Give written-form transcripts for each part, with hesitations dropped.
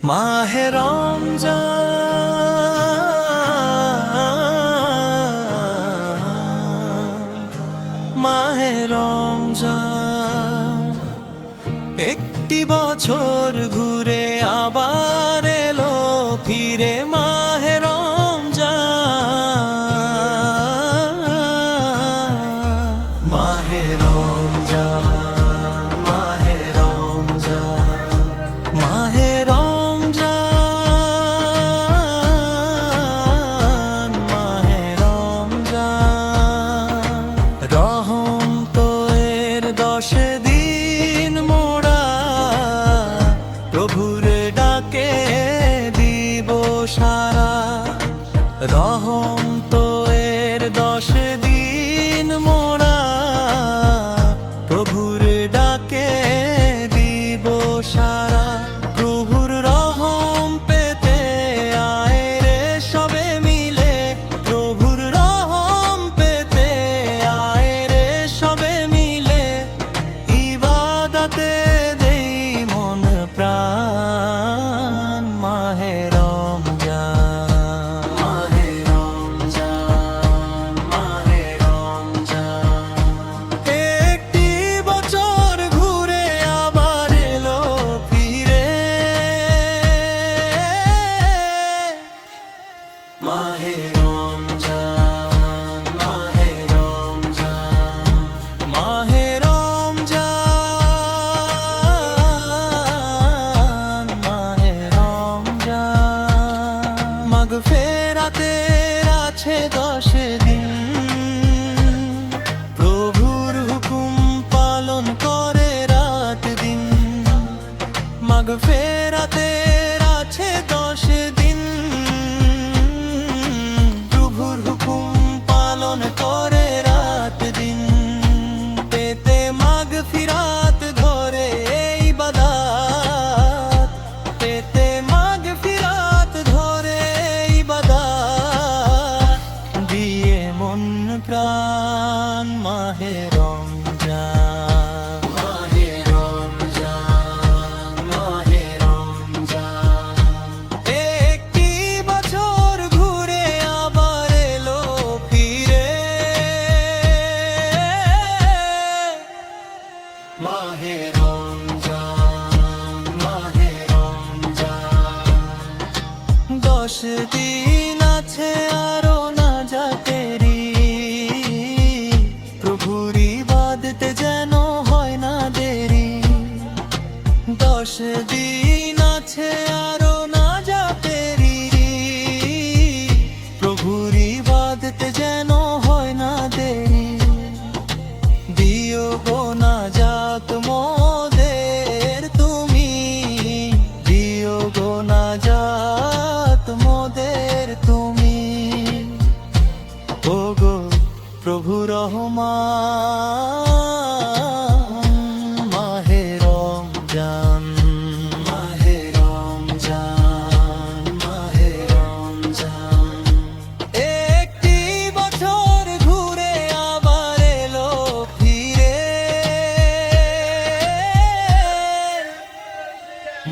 মাহে রমজান, মাহে রমজান, একটি বছর ঘুরে আবার এলো ফিরে মাহে রমজান, মাহে রমজান, মাহে রমজান, মাহে রমজান, মাহে রমজান, রহম তো এর 10 দিন মোরা প্রভুর ডাকে দিব সারা, রহম তো এর 10 দিন মোরা প্রভুর ডাকে দিব সারা, প্রভুর রহম পেতে আয় রে সবে মিলে, প্রভুর রহম পেতে আয় রে সবে মিলে, ইবাদতে দেই মন প্রাণ, মাহে রমজান, মাহে রমজান, মাহে রমজান, একটি বছর ঘুরে আবার এলো ফিরে মাহে রমজান, মাহে রমজান, মাহে রমজান, মাহে রমজান, মাগফিরাতের আছে 10 দিন, প্রভুর হুকুম পালন করে রাত দিন, মাগফিরাতের আছে 10 দিন, প্রভুর হুকুম পালন করে রাত দিন, পেতে মাগফিরাত ধরে ইবাদত, পেতে মাগফিরাত ধরে ইবাদত, দিয়ে মন প্রাণ, মাহে রমজান, মাহে রমজান, মাহে রমজান, একটি বছর ঘুরে আবার এলো ফিরে মাহে রমজান, মাহে রমজান, 10 দিন আছে আরো না যাতেরি, প্রভুর ইবাদতে যেন হয় না দেরি, 10 দিন আছে আরো না যাতেরি, প্রভুর ইবাদতে যেন হয় না দেরি, দিও গো নাজাত মোদের তুমি, দিও গো নাজাত মোদের তুমি, ও গো প্রভু রহমান, মাহে রমজান, মাহে রমজান, মাহে রমজান, একটি বছর ঘুরে আবার এলো ফিরে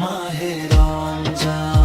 মাহে রমজান।